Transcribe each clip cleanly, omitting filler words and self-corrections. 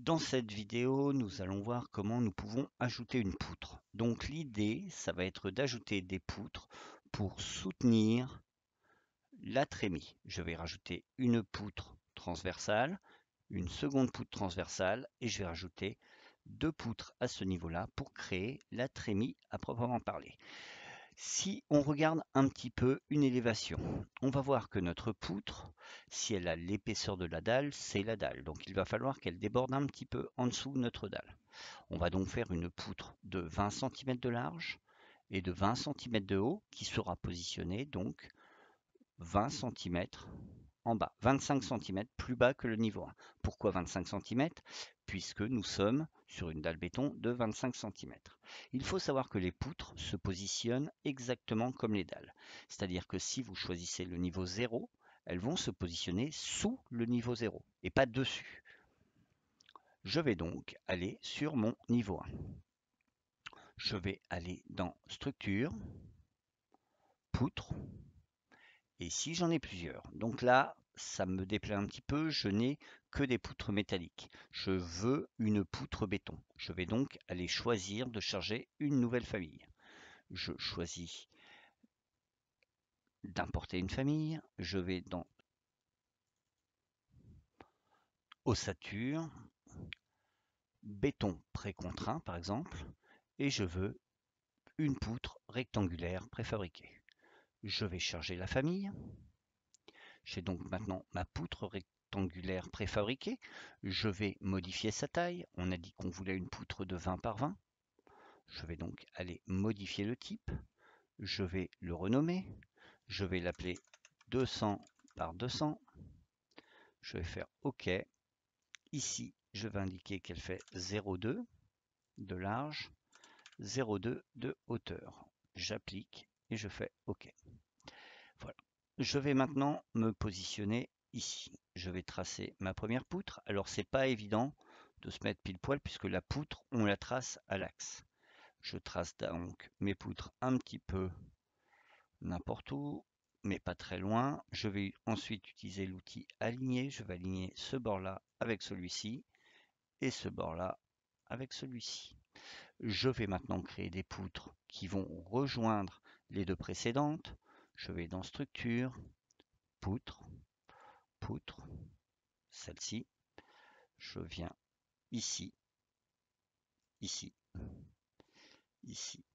Dans cette vidéo, nous allons voir comment nous pouvons ajouter une poutre. Donc l'idée, ça va être d'ajouter des poutres pour soutenir la trémie. Je vais rajouter une poutre transversale, une seconde poutre transversale et je vais rajouter deux poutres à ce niveau-là pour créer la trémie à proprement parler. Si on regarde un petit peu une élévation, on va voir que notre poutre, si elle a l'épaisseur de la dalle, c'est la dalle. Donc il va falloir qu'elle déborde un petit peu en dessous de notre dalle. On va donc faire une poutre de 20 cm de large et de 20 cm de haut qui sera positionnée donc 20 cm en bas, 25 cm plus bas que le niveau 1. Pourquoi 25 cm? Puisque nous sommes sur une dalle béton de 25 cm. Il faut savoir que les poutres se positionnent exactement comme les dalles. C'est-à-dire que si vous choisissez le niveau 0, elles vont se positionner sous le niveau 0 et pas dessus. Je vais donc aller sur mon niveau 1. Je vais aller dans Structure, Poutre, et si j'en ai plusieurs. Donc là, ça me déplaît un petit peu, je n'ai que des poutres métalliques. Je veux une poutre béton. Je vais donc aller choisir de charger une nouvelle famille. Je choisis d'importer une famille. Je vais dans Ossature, béton précontraint par exemple, et je veux une poutre rectangulaire préfabriquée. Je vais charger la famille. J'ai donc maintenant ma poutre rectangulaire préfabriquée. Je vais modifier sa taille. On a dit qu'on voulait une poutre de 20 par 20. Je vais donc aller modifier le type. Je vais le renommer. Je vais l'appeler 200 par 200. Je vais faire OK. Ici, je vais indiquer qu'elle fait 0,2 de large, 0,2 de hauteur. J'applique et je fais OK. Voilà. Je vais maintenant me positionner ici. Je vais tracer ma première poutre. Alors c'est pas évident de se mettre pile poil puisque la poutre, on la trace à l'axe. Je trace donc mes poutres un petit peu n'importe où, mais pas très loin. Je vais ensuite utiliser l'outil aligner. Je vais aligner ce bord-là avec celui-ci et ce bord-là avec celui-ci. Je vais maintenant créer des poutres qui vont rejoindre les deux précédentes. Je vais dans Structure, Poutre, Poutre, celle-ci. Je viens ici, ici, ici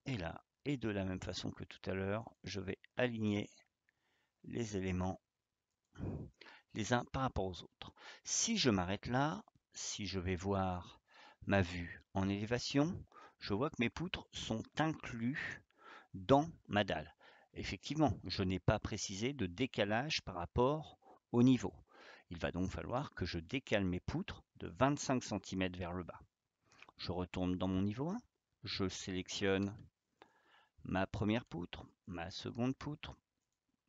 et là. Et de la même façon que tout à l'heure, je vais aligner les éléments les uns par rapport aux autres. Si je m'arrête là, si je vais voir ma vue en élévation, je vois que mes poutres sont inclus dans ma dalle. Effectivement, je n'ai pas précisé de décalage par rapport au niveau. Il va donc falloir que je décale mes poutres de 25 cm vers le bas. Je retourne dans mon niveau 1, je sélectionne ma première poutre, ma seconde poutre,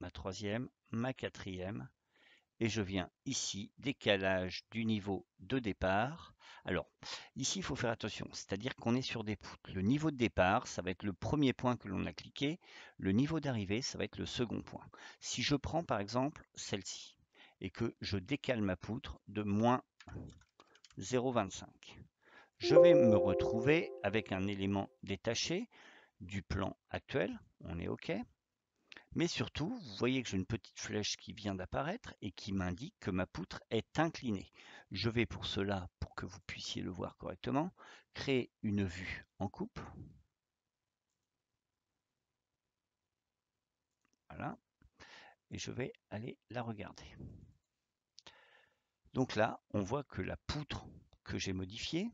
ma troisième, ma quatrième, et je viens ici, décalage du niveau de départ. Alors, ici, il faut faire attention, c'est-à-dire qu'on est sur des poutres. Le niveau de départ, ça va être le premier point que l'on a cliqué. Le niveau d'arrivée, ça va être le second point. Si je prends par exemple celle-ci et que je décale ma poutre de moins 0,25, je vais me retrouver avec un élément détaché du plan actuel. On est OK. Mais surtout, vous voyez que j'ai une petite flèche qui vient d'apparaître et qui m'indique que ma poutre est inclinée. Je vais pour cela, pour que vous puissiez le voir correctement, créer une vue en coupe. Voilà. Et je vais aller la regarder. Donc là, on voit que la poutre que j'ai modifiée,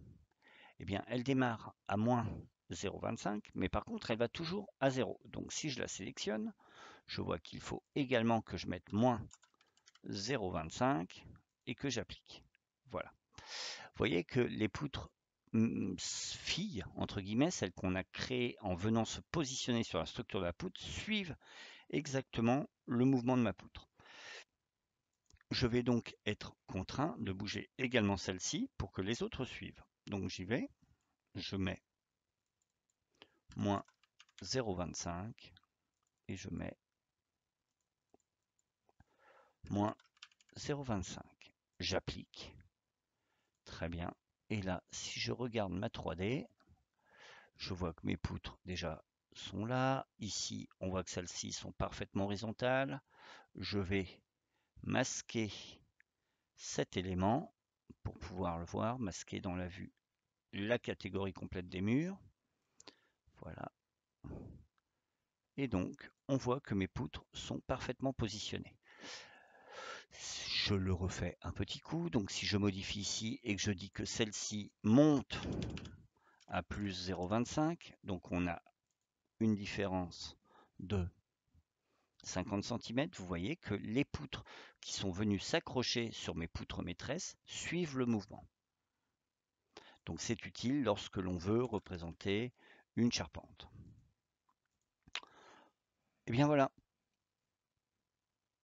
eh bien, elle démarre à moins 0,25, mais par contre, elle va toujours à 0. Donc si je la sélectionne, je vois qu'il faut également que je mette moins 0,25 et que j'applique. Voilà. Vous voyez que les poutres filles, entre guillemets, celles qu'on a créées en venant se positionner sur la structure de la poutre, suivent exactement le mouvement de ma poutre. Je vais donc être contraint de bouger également celle-ci pour que les autres suivent. Donc j'y vais, je mets moins 0,25 et je mets moins 0,25. j'applique. Très bien. Et là, si je regarde ma 3D, je vois que mes poutres déjà sont là. Ici, on voit que celles-ci sont parfaitement horizontales. Je vais masquer cet élément pour pouvoir le voir, masquer dans la vue la catégorie complète des murs. Voilà. Et donc, on voit que mes poutres sont parfaitement positionnées. Je le refais un petit coup. Donc, si je modifie ici et que je dis que celle-ci monte à plus 0,25, donc on a une différence de 50 cm, vous voyez que les poutres qui sont venues s'accrocher sur mes poutres maîtresses suivent le mouvement. Donc c'est utile lorsque l'on veut représenter une charpente. Et bien voilà.